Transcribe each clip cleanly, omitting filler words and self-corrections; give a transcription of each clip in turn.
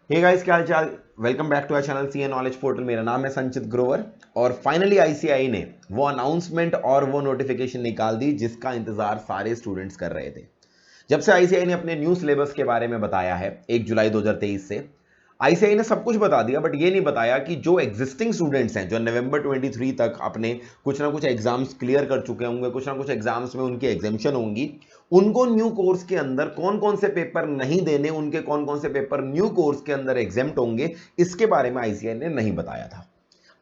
Hey guys, क्या हाल चाल। Welcome back to our channel C knowledge portal. मेरा नाम है संचित ग्रोवर और फाइनली आईसीएआई ने वो अनाउंसमेंट और वो नोटिफिकेशन निकाल दी जिसका इंतजार सारे स्टूडेंट्स कर रहे थे। जब से आईसीएआई ने अपने न्यू सिलेबस के बारे में बताया है 1 जुलाई 2023 से, आईसीएआई ने सब कुछ बता दिया, बट ये नहीं बताया कि जो एग्जिस्टिंग स्टूडेंट्स हैं जो नवंबर 23 तक अपने कुछ ना कुछ एग्जाम्स क्लियर कर चुके होंगे, कुछ ना कुछ एग्जाम्स में उनकी एग्जामिशन होंगी, उनको न्यू कोर्स के अंदर कौन कौन से पेपर नहीं देने, उनके कौन कौन से पेपर न्यू कोर्स के अंदर एग्जाम्ट होंगे, इसके बारे में आईसीएआई ने नहीं बताया था।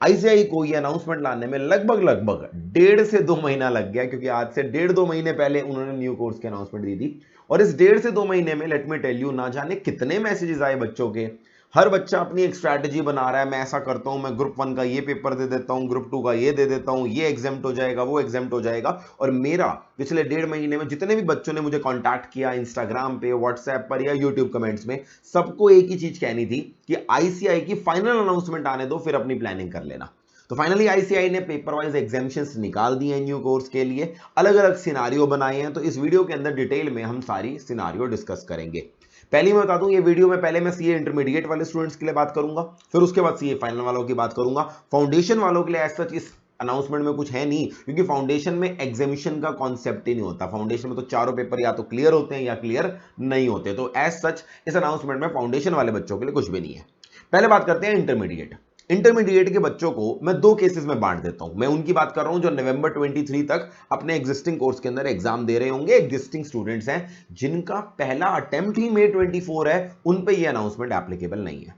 आईसीएआई को ये अनाउंसमेंट लाने में लगभग लगभग 1.5 से 2 महीना लग गया, क्योंकि आज से 1.5 2 महीने पहले उन्होंने न्यू कोर्स की अनाउंसमेंट दी थी। और इस 1.5 से 2 महीने में लेट मी टेल यू, ना जाने कितने मैसेजेस आए बच्चों के। हर बच्चा अपनी एक स्ट्रैटेजी बना रहा है, मैं ऐसा करता हूं, मैं ग्रुप 1 का ये पेपर दे देता हूं, ग्रुप 2 का ये दे देता हूं, ये एग्जाम्ट हो जाएगा, वो एग्जाम्ट हो जाएगा। और मेरा पिछले 1.5 महीने में जितने भी बच्चों ने मुझे कांटेक्ट किया इंस्टाग्राम पे, व्हाट्सएप पर या यूट्यूब कमेंट्स में, सबको एक ही चीज कहनी थी कि आईसीएआई की फाइनल अनाउंसमेंट आने दो, फिर अपनी प्लानिंग कर लेना। तो फाइनली आईसीएआई ने पेपर वाइज एग्जामिशंस निकाल दिए हैं न्यू कोर्स के लिए, अलग अलग सिनारियो बनाए हैं। तो इस वीडियो के अंदर डिटेल में हम सारी सिनारियो डिस्कस करेंगे। पहले मैं बता दूं, ये वीडियो में पहले मैं सीए इंटरमीडिएट वाले स्टूडेंट्स के लिए बात करूंगा, फिर उसके बाद सीए फाइनल वालों की बात करूंगा। फाउंडेशन वालों के लिए एज सच इस अनाउंसमेंट में कुछ है नहीं, क्योंकि फाउंडेशन में एग्जामिशन का कॉन्सेप्ट ही नहीं होता। फाउंडेशन में तो चारों पेपर या तो क्लियर होते हैं या क्लियर नहीं होते। तो एज सच इस अनाउंसमेंट में फाउंडेशन वाले बच्चों के लिए कुछ भी नहीं है। पहले बात करते हैं इंटरमीडिएट। इंटरमीडिएट के बच्चों को मैं दो केसेस में बांट देता हूं। मैं उनकी बात कर रहा हूं जो नवंबर 23 तक अपने एग्जिस्टिंग कोर्स के अंदर एग्जाम दे रहे होंगे, एग्जिस्टिंग स्टूडेंट्स हैं जिनका पहला अटेम्प्ट ही मई 24 है, उन पे ये अनाउंसमेंट एप्लीकेबल नहीं है।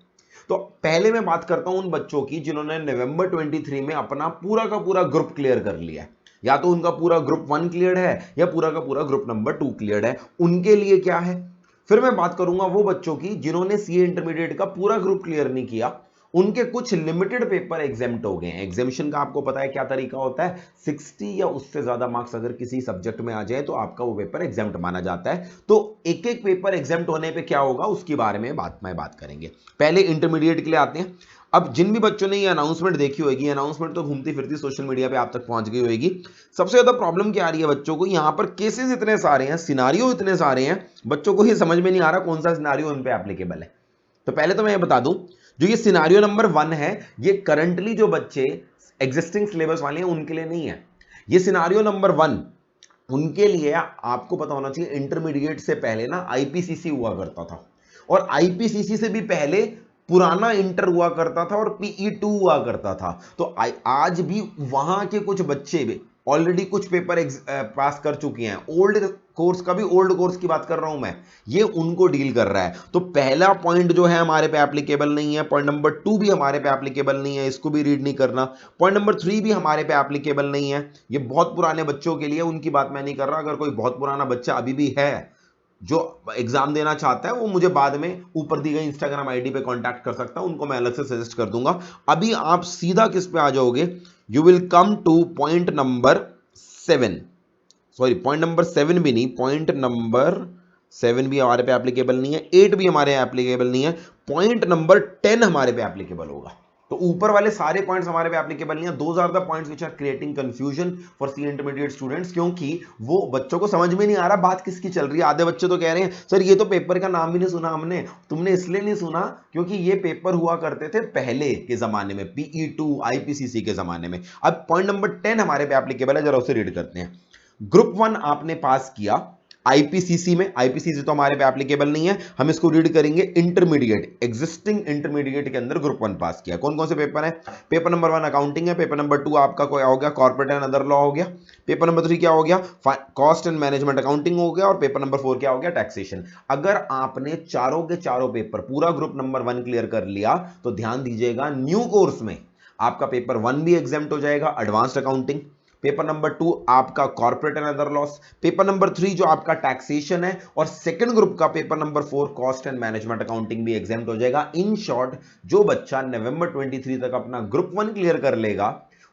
तो पहले मैं बात करता हूं उन बच्चों की जिन्होंने नवंबर 23 में अपना पूरा का पूरा ग्रुप क्लियर कर लिया है, या तो उनका पूरा ग्रुप 1 क्लियर है या पूरा का पूरा ग्रुप नंबर 2 क्लियर है। उनके लिए क्या है? फिर मैं बात करूंगा वो बच्चों की जिन्होंने सीए इंटरमीडिएट का पूरा ग्रुप क्लियर नहीं किया, उनके कुछ लिमिटेड पेपर एग्जाम्ट हो गए हैं। एग्जामिशन का आपको पता है क्या तरीका होता है, 60 या उससे ज्यादा मार्क्स अगर किसी सब्जेक्ट में आ जाए तो आपका वो पेपर एग्जाम्ट माना जाता है। तो एक एक पेपर एग्जाम्ट होने पे क्या होगा उसके बारे में बात करेंगे। पहले इंटरमीडिएट के लिए आते हैं। अब जिन भी बच्चों ने ये अनाउंसमेंट देखी होगी, अनाउंसमेंट तो घूमती फिरती सोशल मीडिया पे आप तक पहुंच गई होगी। सबसे ज्यादा प्रॉब्लम क्या आ रही है बच्चों को, यहां पर केसेस इतने सारे हैं, सिनारियो इतने सारे हैं, बच्चों को ये समझ में नहीं आ रहा कौन सा सिनारियो उन पे एप्लीकेबल है। तो पहले तो मैं ये बता दूं, जो ये सिनारियो नंबर 1 है, ये करंटली जो बच्चे एग्जिस्टिंग सिलेबस वाले हैं उनके लिए नहीं है। ये सिनारियो नंबर 1 उनके लिए, आपको पता होना चाहिए इंटरमीडिएट से पहले ना आईपीसीसी हुआ करता था, और आईपीसीसी से भी पहले पुराना इंटर हुआ करता था और पीई 2 हुआ करता था। तो आज भी वहां के कुछ बच्चे भी ऑलरेडी कुछ पेपर पास कर चुके हैं। ओल्ड कोर्स का भी, ओल्ड कोर्स की बात कर रहा हूं मैं, ये उनको डील कर रहा है। तो पहला पॉइंट जो है हमारे पे एप्लीकेबल नहीं है, पॉइंट नंबर 2 भी हमारे पे एप्लीकेबल नहीं है, इसको भी रीड नहीं करना। पॉइंट नंबर 3 भी हमारे पे एप्लीकेबल नहीं है, ये बहुत पुराने बच्चों के लिए, उनकी बात मैं नहीं कर रहा। अगर कोई बहुत पुराना बच्चा अभी भी है जो एग्जाम देना चाहता है, वो मुझे बाद में ऊपर दी गई इंस्टाग्राम आईडी पे कांटेक्ट कर सकता है, उनको मैं अलग से सजेस्ट कर दूंगा। अभी आप सीधा किस पे आ जाओगे, you will come two point number 7। Sorry, point number 7 भी नहीं, पॉइंट नंबर 7 भी हमारे पे एप्लीकेबल नहीं है, 8 भी हमारे एप्लीकेबल नहीं है, पॉइंट नंबर 10 हमारे पे एप्लीकेबल होगा। तो ऊपर वाले सारे पॉइंट्स हमारे पे एप्लीकेबल नहीं है। Those are the points which are creating confusion for C intermediate students, क्योंकि वो बच्चों को समझ में नहीं आ रहा बात किसकी चल रही है। आधे बच्चे तो कह रहे हैं सर ये तो पेपर का नाम भी नहीं सुना हमने। तुमने इसलिए नहीं सुना क्योंकि ये पेपर हुआ करते थे पहले के जमाने में, पीई 2 आईपीसीसी के जमाने में। अब पॉइंट नंबर 10 हमारे पे एप्लीकेबल है, जरा उसे रीड करते हैं। ग्रुप 1 आपने पास किया आईपीसीसी में, आईपीसीसी तो हमारे पे एप्लीकेबल नहीं है, हम इसको रीड करेंगे इंटरमीडिएट, एग्जिस्टिंग इंटरमीडिएट के अंदर ग्रुप 1 पास किया। कौन कौन से पेपर है? पेपर नंबर 1 अकाउंटिंग है, पेपर नंबर 2 आपका कोई हो गया कॉर्पोरेट एंड अदर लॉ हो गया, पेपर नंबर 3 क्या हो गया, कॉस्ट एंड मैनेजमेंट अकाउंटिंग हो गया, और पेपर नंबर 4 क्या हो गया, टैक्सेशन। अगर आपने चारों के चारों पेपर पूरा ग्रुप नंबर 1 क्लियर कर लिया तो ध्यान दीजिएगा न्यू कोर्स में आपका पेपर 1 भी एग्जाम्प्ट हो जाएगा, एडवांस्ड अकाउंटिंग। पेपर नंबर 2 आपका corporate and other laws, paper number 3 जो आपका टैक्सेशन है, और सेकंड ग्रुप का paper number 4 cost and management accounting भी एग्जाम्प्ट हो जाएगा। इन शॉर्ट, जो बच्चा नवंबर 23 तक अपना ग्रुप 1 क्लियर कर लेगा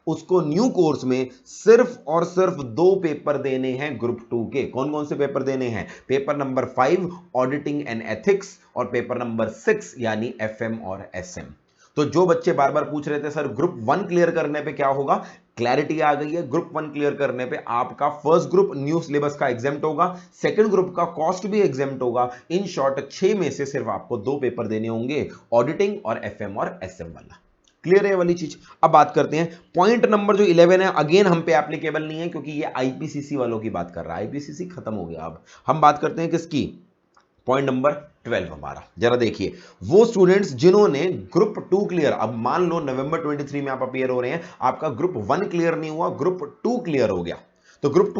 उसको न्यू कोर्स में सिर्फ और सिर्फ 2 पेपर देने हैं ग्रुप 2 के। कौन कौन से पेपर देने हैं? Paper number 5 auditing and ethics, और पेपर नंबर 6 यानी एफएम और एसएम। तो जो बच्चे बार बार पूछ रहे थे सर ग्रुप 1 क्लियर करने पे क्या होगा, क्लैरिटी आ गई है। ग्रुप 1 क्लियर करने पे आपका फर्स्ट ग्रुप न्यू सिलेबस का एग्जाम्प्ट होगा, सेकंड ग्रुप का कॉस्ट भी एग्जाम्प्ट होगा। इन शॉर्ट 6 में से सिर्फ आपको 2 पेपर देने होंगे, ऑडिटिंग और एफएम और एसएम वाला। क्लियर है ये वाली चीज। अब बात करते हैं पॉइंट नंबर जो 11 है, अगेन हम पे एप्लीकेबल नहीं है क्योंकि ये आईपीसीसी वालों की बात कर रहा है, आईपीसीसी खत्म हो गया। अब हम बात करते हैं किसकी, पॉइंट नंबर 12 हमारा। जरा देखिए, वो स्टूडेंट्स जिन्होंने ग्रुप 2 क्लियर, अब मान लो नवंबर 23 में आप अपियर हो रहे हैं, आपका ग्रुप 1 क्लियर नहीं हुआ, ग्रुप 2 क्लियर हो गया, तो ग्रुप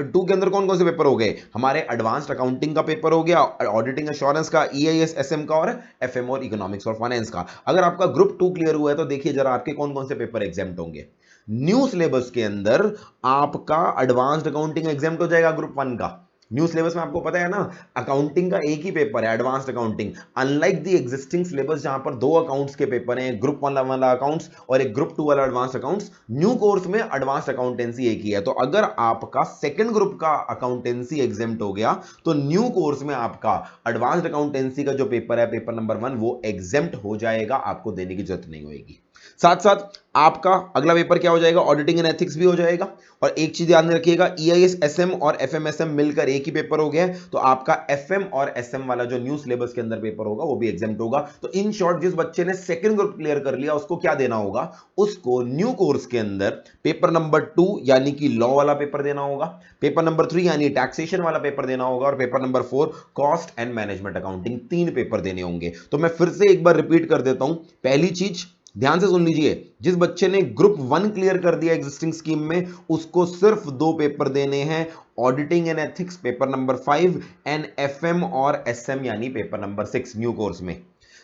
2 के अंदर कौन कौन से पेपर हो गए, हमारे एडवांस्ड अकाउंटिंग का पेपर हो गया, ऑडिटिंग एश्योरेंस का, ईआईएस एसएम का, और एफएम और इकोनॉमिक्स और फाइनेंस का। अगर आपका ग्रुप 2 क्लियर हुआ है तो देखिए जरा आपके कौन कौन से पेपर एग्जाम्प्ट होंगे। न्यू सिलेबस के अंदर आपका एडवांस्ड अकाउंटिंग एग्जाम्प्ट हो जाएगा ग्रुप 1 का। न्यू सिलेबस में आपको पता है ना, अकाउंटिंग का एक ही पेपर है, advanced accounting. Unlike the existing syllabus जहां पर 2 अकाउंट्स के पेपर हैं, ग्रुप 1 वाला अकाउंट्स और एक ग्रुप 2 वाला एडवांस्ड अकाउंट्स, न्यू कोर्स में एडवांस्ड अकाउंटेंसी एक ही है। तो अगर आपका सेकंड ग्रुप का अकाउंटेंसी एग्जाम्प्ट हो गया तो न्यू कोर्स में आपका एडवांस्ड अकाउंटेंसी का जो पेपर है, पेपर नंबर 1, वो एग्जाम्प्ट हो जाएगा, आपको देने की जरूरत नहीं होगी। साथ साथ आपका अगला पेपर क्या हो जाएगा, ऑडिटिंग एंड एथिक्स भी हो जाएगा। और एक चीज ध्यान रखिएगा, ईआईएस एसएम और एफएमएसएम मिलकर एक ही पेपर हो गया, तो आपका एफएम और एसएम वाला जो न्यू सिलेबस के अंदर पेपर होगा वो भी एग्जाम्प्ट होगा। तो इन शॉर्ट जिस बच्चे ने सेकंड ग्रुप क्लियर कर लिया उसको क्या देना होगा, उसको न्यू कोर्स के अंदर पेपर नंबर 2 यानी कि लॉ वाला पेपर देना होगा, पेपर नंबर 3 यानी टैक्सेशन वाला पेपर देना होगा, और paper number 4 cost and management accounting, 3 paper देने होंगे। तो मैं फिर से एक बार रिपीट कर देता हूं, पहली चीज ध्यान से सुन लीजिए, जिस बच्चे ने ग्रुप 1 क्लियर कर दिया एग्जिस्टिंग स्कीम में, उसको सिर्फ 2 पेपर देने हैं, auditing and ethics paper number 5 and FM और एसएम यानी पेपर नंबर 6 न्यू कोर्स में।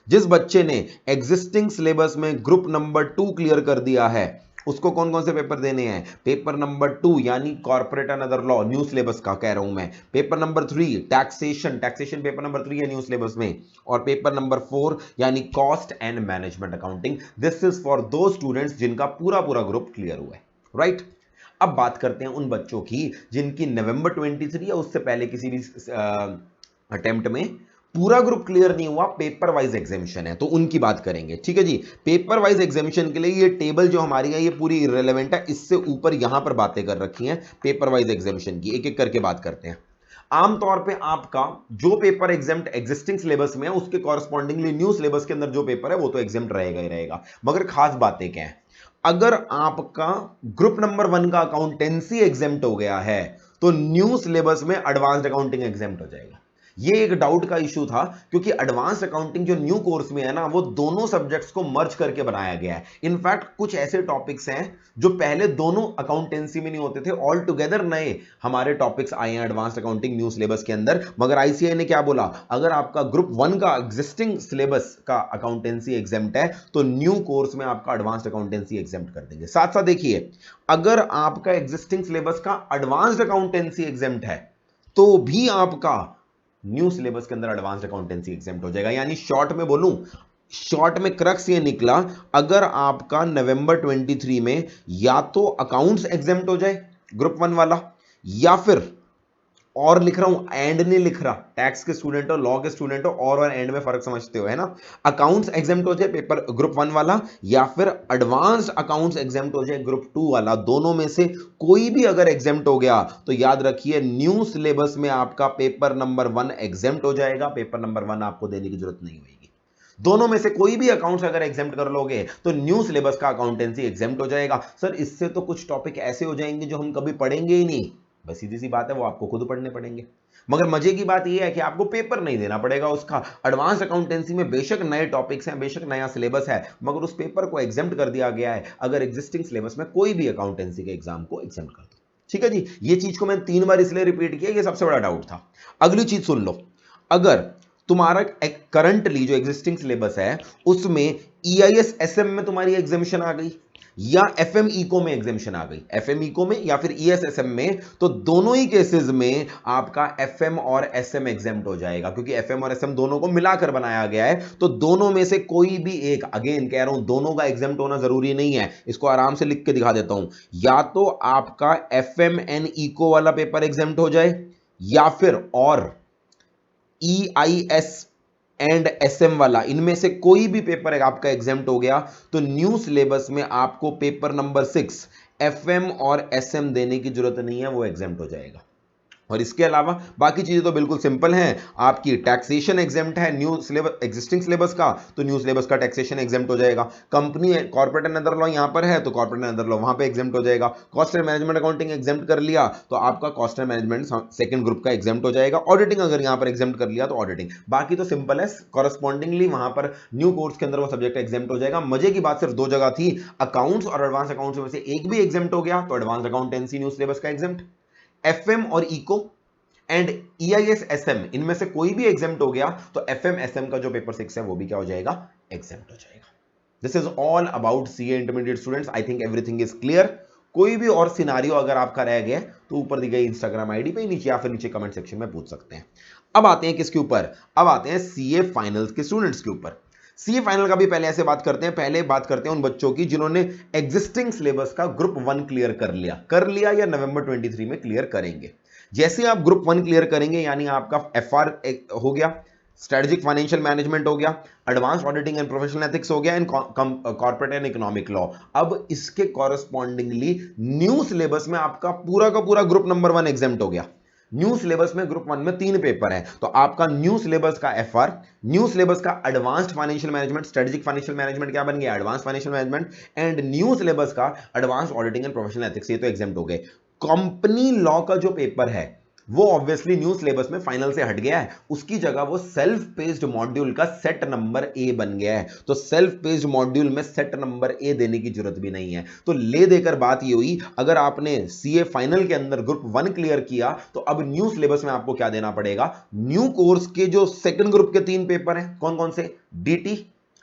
जिस बच्चे ने एग्जिस्टिंग सिलेबस में ग्रुप नंबर 2 क्लियर कर दिया है उसको कौन कौन से पेपर देने हैं, पेपर नंबर 2 यानी corporate and other law new syllabus का कह रहा हूं मैं, paper number 3 taxation paper number 3 है न्यू सिलेबस में, और पेपर नंबर 4 यानी cost and management accounting. This is for दो स्टूडेंट्स जिनका पूरा पूरा ग्रुप क्लियर हुआ है, राइट। अब बात करते हैं उन बच्चों की जिनकी नवंबर 23 या उससे पहले किसी भी अटेम्प्ट में पूरा ग्रुप क्लियर नहीं हुआ, पेपर वाइज एग्जामिशन है, तो उनकी बात करेंगे। ठीक है जी, पेपर वाइज एग्जामिशन के लिए ये टेबल जो हमारी है ये पूरी इररिलेवेंट है, इससे ऊपर यहां पर बातें कर रखी हैं पेपर वाइज एग्जामिशन की, एक एक करके बात करते हैं। आमतौर पे आपका जो पेपर एग्जाम्प्ट एग्जिस्टिंग सिलेबस में है उसके कॉरस्पॉन्डिंगली न्यू सिलेबस के अंदर जो पेपर है वो तो एग्जाम्प्ट रहेगा ही रहेगा, मगर खास बातें क्या है, अगर आपका ग्रुप नंबर 1 का अकाउंटेंसी एग्जाम्प्ट हो गया है तो न्यू सिलेबस में एडवांस्ड अकाउंटिंग एग्जाम्प्ट हो जाएगा। ये एक डाउट का इशू था क्योंकि एडवांस अकाउंटिंग जो न्यू कोर्स में है ना, वो दोनों सब्जेक्ट्स को मर्ज करके बनाया गया है। इनफैक्ट कुछ ऐसे टॉपिक्स हैं जो पहले दोनों अकाउंटेंसी में नहीं होते थे, ऑल टुगेदर नए हमारे टॉपिक्स आए हैं एडवांस अकाउंटिंग न्यू सिलेबस के अंदर। मगर आईसीएआई ने क्या बोला, अगर आपका ग्रुप 1 का एग्जिस्टिंग सिलेबस का अकाउंटेंसी एग्जाम्प्ट है तो न्यू कोर्स में आपका एडवांस्ड अकाउंटेंसी एग्जाम्प्ट कर देंगे। साथ साथ देखिए, अगर आपका एग्जिस्टिंग सिलेबस का एडवांस्ड अकाउंटेंसी एग्जाम्प्ट है तो भी आपका न्यू सिलेबस के अंदर एडवांस्ड अकाउंटेंसी एग्जाम्प्ट हो जाएगा। यानी शॉर्ट में बोलूं, शॉर्ट में क्रक्स ये निकला, अगर आपका नवंबर 23 में या तो अकाउंट्स एग्जाम्प्ट हो जाए ग्रुप 1 वाला, या फिर और लिख रहा हूं, एंड नहीं लिख रहा, टैक्स के स्टूडेंट हो, लॉ के स्टूडेंट हो, और एंड में फर्क समझते हो, है ना। अकाउंट्स एग्जाम्प्ट हो जाए पेपर ग्रुप 1 वाला, या फिर एडवांस्ड अकाउंट्स एग्जाम्प्ट हो जाए ग्रुप 2 वाला, दोनों में से कोई भी अगर एग्जाम्प्ट हो गया तो याद रखिए न्यू सिलेबस में आपका पेपर नंबर 1 एग्जाम्प्ट हो जाएगा, पेपर नंबर 1 आपको देने की जरूरत नहीं होगी। दोनों में से कोई भी अकाउंट्स अगर एग्जाम्प्ट कर लोगे तो न्यू सिलेबस का अकाउंटेंसी एग्जाम्प्ट हो जाएगा। सर इससे तो कुछ टॉपिक ऐसे हो जाएंगे जो हम कभी पढ़ेंगे ही नहीं, बस सीधी सी बात है, वो आपको खुद पढ़ने पड़ेंगे। मगर मजे की बात यह है कि आपको पेपर नहीं देना पड़ेगा उसका। एडवांस अकाउंटेंसी में बेशक नए टॉपिक्स हैं, बेशक नया सिलेबस है, मगर उस पेपर को एग्जाम्प्ट कर दिया गया है अगर एग्जिस्टिंग सिलेबस में कोई भी अकाउंटेंसी के एग्जाम को एग्जाम्प्ट कर दो। ठीक है जी, ये चीज को मैंने 3 बार इसलिए रिपीट किया, ये सबसे बड़ा डाउट था। अगली चीज सुन लो, अगर तुम्हारा करंटली जो एग्जिस्टिंग सिलेबस है उसमें ईआईएस एसएम में तुम्हारी एग्जामिशन आ गई या एफएम इको में एग्जामिशन आ गई, एफएम इको में या फिर ईएसएसएम में, तो दोनों ही केसेस में आपका एफएम और एसएम एग्जाम्प्ट हो जाएगा, क्योंकि एफएम और एसएम दोनों को मिलाकर बनाया गया है। तो दोनों में से कोई भी एक, अगेन कह रहा हूं, दोनों का एग्जाम्प्ट होना जरूरी नहीं है, इसको आराम से लिख के दिखा देता हूं, या तो आपका एफएम एंड इको वाला पेपर एग्जाम्प्ट हो जाए, या फिर और ईआईएस एंड एसएम वाला, इनमें से कोई भी पेपर आपका एग्जाम्प्ट हो गया तो न्यू सिलेबस में आपको पेपर नंबर 6 FM और SM देने की जरूरत नहीं है, वो एग्जेम्प्ट हो जाएगा। और इसके अलावा बाकी चीजें तो बिल्कुल सिंपल हैं। आपकी टैक्सेशन एग्जेम्प्ट है न्यू सिलेबस, एग्जिस्टिंग सिलेबस का, तो न्यू सिलेबस का टैक्सेशन एग्जेम्प्ट हो जाएगा। Company corporate and other law यहां पर है, तो कॉर्पोरेट एंड अदर लॉ वहां पे एग्जेम्प्ट हो जाएगा। Cost and management accounting exempt कर लिया तो आपका cost and management second group का एग्जेम्प्ट हो जाएगा। ऑडिटिंग अगर यहां पर एग्जेम्प्ट कर लिया तो ऑडिटिंग, बाकी तो सिंपल है। कॉरेस्पॉन्डिंगली वहां पर न्यू कोर्स के अंदर वो सब्जेक्ट एग्जेम्प्ट हो जाएगा। मजे की बात सिर्फ दो जगह थी, अकाउंट्स और एडवांस अकाउंट्स में से एक भी एग्जेम्प्ट हो गया तो एडवांस अकाउंटेंसी न्यू सिलेबस का एग्जेम्प्ट, FM और इको एंड EIS SM इनमें से कोई भी एग्जेम्प्ट हो गया तो FM SM का जो पेपर 6 है वो भी क्या हो जाएगा, एग्जेम्प्ट हो जाएगा। This is all about CA intermediate students. I think everything is clear. कोई भी और सिनारियो अगर आपका रह गया तो ऊपर दी गई इंस्टाग्राम आईडी पे नीचे या फिर नीचे कमेंट सेक्शन में पूछ सकते हैं। अब आते हैं किसके ऊपर, अब आते हैं CA फाइनल्स के स्टूडेंट्स के ऊपर। CA फाइनल का भी पहले ऐसे बात करते हैं, पहले बात करते हैं उन बच्चों की जिन्होंने एग्जिस्टिंग सिलेबस का ग्रुप 1 क्लियर कर लिया या नवंबर 23 में क्लियर करेंगे। जैसे आप ग्रुप 1 क्लियर करेंगे यानी आपका FR हो गया, स्ट्रेटेजिक फाइनेंशियल मैनेजमेंट हो गया, advance auditing and professional ethics हो गया, and corporate and economic law. अब इसके कॉरेस्पॉन्डिंगली न्यू सिलेबस में आपका पूरा का पूरा ग्रुप नंबर 1 एग्जेम्प्ट हो गया। न्यू सिलेबस में ग्रुप 1 में 3 पेपर है, तो आपका न्यू सिलेबस का FR, न्यू सिलेबस का advanced financial management, strategic financial management क्या बन गया, advance financial management, and new syllabus का advance auditing and professional ethics, ये तो एग्जेम्प्ट हो गए। कंपनी लॉ का जो पेपर है वो ऑब्वियसली न्यू सिलेबस में फाइनल से हट गया है, उसकी जगह वो सेल्फ पेस्ड मॉड्यूल का सेट नंबर A बन गया है। तो सेल्फ पेस्ड मॉड्यूल में सेट नंबर A देने की जरूरत भी नहीं है। तो ले देकर बात ये हुई, अगर आपने CA फाइनल के अंदर ग्रुप 1 क्लियर किया तो अब न्यू सिलेबस में आपको क्या देना पड़ेगा, न्यू कोर्स के जो सेकंड ग्रुप के 3 पेपर हैं, कौन कौन से, DT,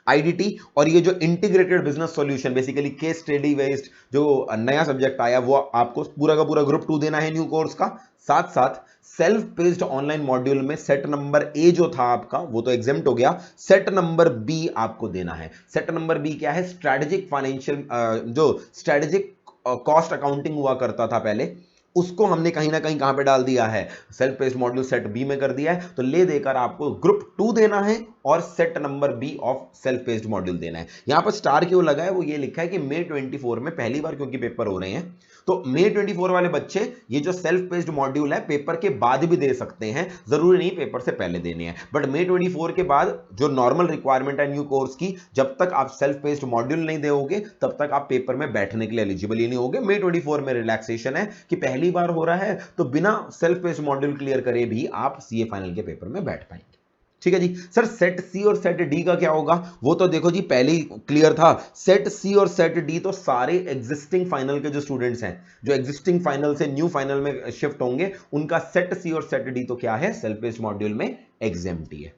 IDT और ये जो integrated business solution, basically case study based जो नया सब्जेक्ट आया, वो आपको पूरा का पूरा ग्रुप 2 देना है न्यू कोर्स का। साथ साथ सेल्फ पेस्ड ऑनलाइन मॉड्यूल में सेट नंबर A जो था आपका वो तो एग्जेम्प्ट हो गया, सेट नंबर B आपको देना है। सेट नंबर B क्या है, स्ट्रेटेजिक फाइनेंशियल, जो स्ट्रेटेजिक कॉस्ट अकाउंटिंग हुआ करता था पहले, उसको हमने कहीं ना कहीं कहां पे डाल दिया है, self paced module set B में कर दिया है। तो ले देकर आपको ग्रुप 2 देना है और set number B of self paced module देना है। यहां पर स्टार क्यों लगा है, वो ये लिखा है कि मई 24 में पहली बार क्योंकि पेपर हो रहे हैं, तो मई 24 वाले बच्चे ये जो सेल्फ पेस्ड मॉड्यूल है पेपर के बाद भी दे सकते हैं, जरूरी नहीं पेपर से पहले देने हैं। बट मई 24 के बाद जो नॉर्मल रिक्वायरमेंट है न्यू कोर्स की, जब तक आप सेल्फ पेस्ड मॉड्यूल नहीं दोगे तब तक आप पेपर में बैठने के लिए एलिजिबल ही नहीं होगे। मई 24 में रिलैक्सेशन है कि पहली बार हो रहा है तो बिना सेल्फ पेस्ड मॉड्यूल क्लियर करे भी आप CA फाइनल के पेपर में बैठ पाएंगे। ठीक है जी। सर सेट C और सेट D का क्या होगा, वो तो देखो जी पहले ही क्लियर था। सेट C और सेट D तो सारे एग्जिस्टिंग फाइनल के जो स्टूडेंट्स हैं, जो एग्जिस्टिंग फाइनल से न्यू फाइनल में शिफ्ट होंगे, उनका सेट C और सेट D तो क्या है, सेल्फ पेस्ड मॉड्यूल में एग्जेम्प्ट है।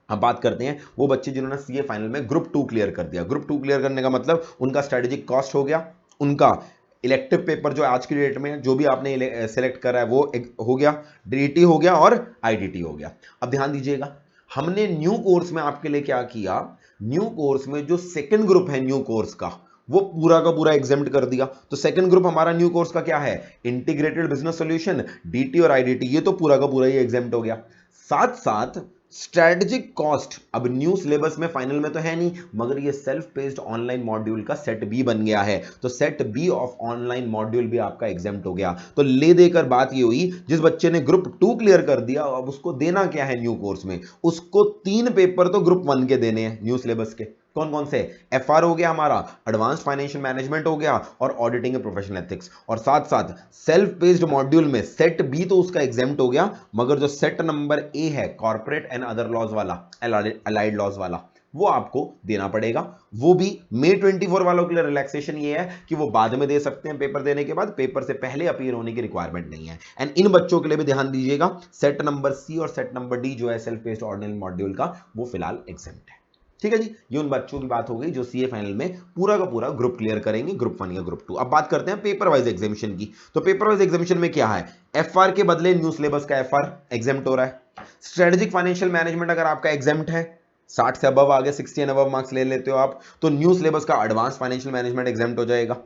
अब बात करते हैं वो बच्चे जिन्होंने CA फाइनल में ग्रुप 2 क्लियर कर दिया। ग्रुप 2 क्लियर करने का मतलब उनका स्ट्रेटेजिक कॉस्ट हो गया, उनका इलेक्टिव पेपर जो आज की डेट में जो भी आपने सेलेक्ट करा है वो हो गया, DT हो गया और IDT हो गया। अब ध्यान दीजिएगा, हमने न्यू कोर्स में आपके लिए क्या किया, न्यू कोर्स में जो सेकंड ग्रुप है न्यू कोर्स का वो पूरा का पूरा एग्जेम्प्ट कर दिया। तो सेकंड ग्रुप हमारा न्यू कोर्स का क्या है, इंटीग्रेटेड बिजनेस सॉल्यूशन, DT और IDT, ये तो पूरा का पूरा ही एग्जेम्प्ट हो गया। साथ साथ स्ट्रेटेजिक कॉस्ट अब न्यू सिलेबस में फाइनल में तो है नहीं, मगर ये सेल्फ पेस्ड ऑनलाइन मॉड्यूल का सेट B बन गया है, तो set B of online module भी आपका एग्जेम्प्ट हो गया। तो ले देकर बात ये हुई, जिस बच्चे ने ग्रुप 2 क्लियर कर दिया अब उसको देना क्या है न्यू कोर्स में, उसको 3 पेपर तो ग्रुप 1 के देने हैं न्यू सिलेबस के। कौन कौन से, FR हो गया हमारा, एडवांस फाइनेंशियल मैनेजमेंट हो गया और ऑडिटिंग एंड प्रोफेशनल एथिक्स, और साथ साथ सेल्फ पेस्ड मॉड्यूल में सेट B तो उसका एग्जेम्प्ट हो गया, मगर जो सेट नंबर A है कॉर्पोरेट एंड अदर लॉज वाला, अलाइड लॉज वाला, वो आपको देना पड़ेगा। वो भी मई 24 वालों के लिए रिलैक्सेशन ये है कि वो बाद में दे सकते हैं पेपर देने के बाद, पेपर से पहले अपीयर होने की रिक्वायरमेंट नहीं है। एंड इन बच्चों के लिए भी ध्यान दीजिएगा, सेट नंबर C और सेट नंबर D जो है सेल्फ पेस्ड ऑर्डिनल मॉड्यूल का, वो फिलहाल एग्जेम्प्ट है। ठीक है जी, ये उन बच्चों की बात हो गई जो CA फाइनल में पूरा का पूरा ग्रुप क्लियर करेंगे, ग्रुप 1 या ग्रुप 2। अब बात करते हैं पेपर वाइज एग्जामिनेशन की। तो पेपर वाइज एग्जामिनेशन में क्या है, FR के बदले न्यू सिलेबस का FR एग्जेम्प्ट हो रहा है। स्ट्रेटेजिक फाइनेंशियल मैनेजमेंट अगर आपका एग्जेम्प्ट है, 60 से अबव आ गए, 60 एंड अबव मार्क्स ले लेते हो आप, तो न्यू सिलेबस का एडवांस फाइनेंशियल मैनेजमेंट एग्जेम्प्ट हो जाएगा।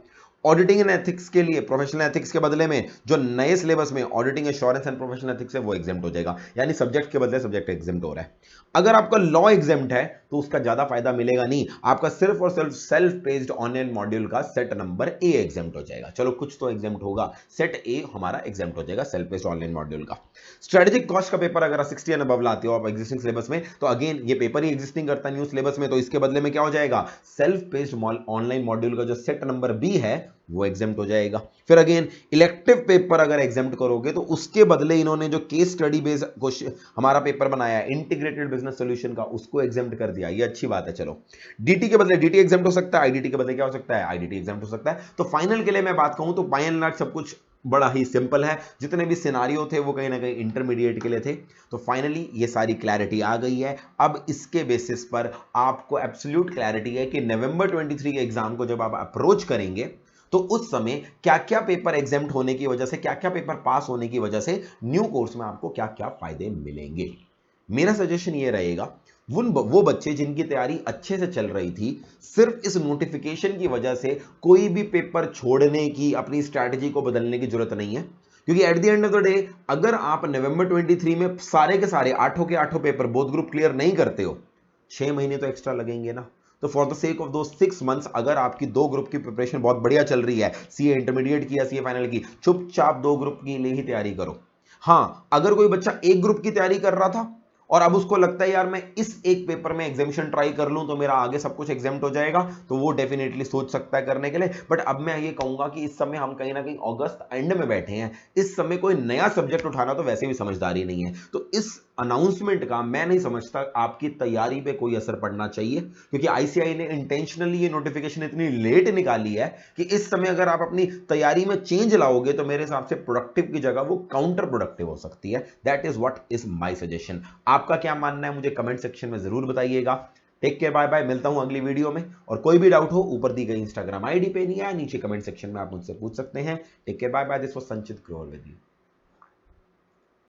ऑडिटिंग एंड एथिक्स के लिए प्रोफेशनल एथिक्स के बदले में जो नए सिलेबस में auditing assurance and professional ethics है वो एग्जाम्प्ट हो जाएगा, यानी सब्जेक्ट के बदले सब्जेक्ट एग्जाम्प्ट हो रहा है। अगर आपका लॉ एग्जाम्प्ट है तो उसका ज्यादा फायदा मिलेगा नहीं, आपका सिर्फ और सिर्फ सेल्फ पेस्ड ऑनलाइन मॉड्यूल का सेट नंबर ए एग्जाम्प्ट हो जाएगा। चलो कुछ तो एग्जाम्प्ट होगा, सेट ए हमारा एग्जाम्प्ट हो जाएगा सेल्फ पेस्ड ऑनलाइन मॉड्यूल का। स्ट्रेटेजिक कॉस्ट का पेपर अगर 60 एंड अबव लाते हो आप एग्जिस्टिंग सिलेबस में, तो अगेन ये पेपर ही एग्जिस्टिंग करता है न्यू सिलेबस में, तो इसके बदले में क्या हो जाएगा, सेल्फ पेस्ड ऑनलाइन मॉड्यूल का जो सेट नंबर बी है वो एग्जाम्प्ट हो जाएगा। फिर अगेन इलेक्टिव पेपर अगर एग्जाम्प्ट करोगे तो उसके बदले इन्होंने जो केस स्टडी बेस्ड क्वेश्चन हमारा पेपर बनाया है इंटीग्रेटेड बिजनेस सॉल्यूशन का, उसको एग्जाम्प्ट कर दिया, ये अच्छी बात है। चलो डीटी के बदले डीटी एग्जाम्प्ट हो सकता है, आईडीटी के बदले क्या हो सकता है, आईडीटी एग्जाम्प्ट हो सकता है। तो फाइनल के लिए मैं बात कहूं तो बाय एंड लार्ज सब कुछ बड़ा ही सिंपल है, जितने भी सिनारियो थे वो कहीं ना कहीं इंटरमीडिएट के लिए थे। तो फाइनली ये सारी क्लैरिटी आ गई है। अब इसके बेसिस पर आपको एब्सोल्यूट क्लैरिटी है कि नवंबर 23 के एग्जाम को जब आप अप्रोच करेंगे तो उस समय क्या क्या पेपर एग्जाम्प्ट होने की वजह से, क्या क्या पेपर पास होने की वजह से न्यू कोर्स में आपको क्या क्या फायदे मिलेंगे। मेरा सजेशन ये रहेगा, वो बच्चे जिनकी तैयारी अच्छे से चल रही थी, सिर्फ इस नोटिफिकेशन की वजह से कोई भी पेपर छोड़ने की, अपनी स्ट्रैटेजी को बदलने की जरूरत नहीं है। क्योंकि at the end of the day अगर आप नवंबर 23 में सारे के सारे 8 के 8 पेपर बोथ ग्रुप क्लियर नहीं करते हो, 6 महीने तो एक्स्ट्रा लगेंगे ना। तो फॉर द सेक ऑफ दो 6 मंथ्स अगर आपकी 2 ग्रुप की प्रिपरेशन बहुत बढ़िया चल रही है, सीए इंटरमीडिएट की या सीए फाइनल की, चुपचाप 2 ग्रुप की लिए ही तैयारी करो। हां, अगर कोई बच्चा एक ग्रुप की तैयारी कर रहा था और अब उसको लगता है यार मैं इस एक पेपर में एग्जामिशन ट्राई कर लूं तो मेरा आगे सब कुछ एग्जाम्प्ट हो जाएगा, तो वो डेफिनेटली सोच सकता है करने के लिए। बट अब मैं ये कहूंगा कि इस समय हम कहीं ना कहीं अगस्त एंड में बैठे हैं, इस समय कोई नया सब्जेक्ट उठाना तो वैसे भी समझदारी नहीं है। तो इस अनाउंसमेंट का मैं नहीं समझता आपकी तैयारी पे कोई असर पड़ना चाहिए, क्योंकि आईसीआई ने इंटेंशनली ये नोटिफिकेशन इतनी लेट निकाली है कि इस समय अगर आप अपनी तैयारी में चेंज लाओगे तो मेरे हिसाब से प्रोडक्टिव की जगह वो काउंटर प्रोडक्टिव हो सकती है। That is what is my suggestion. आपका क्या मानना है मुझे कमेंट सेक्शन में जरूर बताइएगा। टेक केयर, बाय बाय, मिलता हूं अगली वीडियो में। और कोई भी डाउट हो ऊपर दी गई इंस्टाग्राम आईडी पे नहीं है नीचे कमेंट सेक्शन में आप मुझसे पूछ सकते हैं। Take care, bye bye, this was Sanchit Grover with you.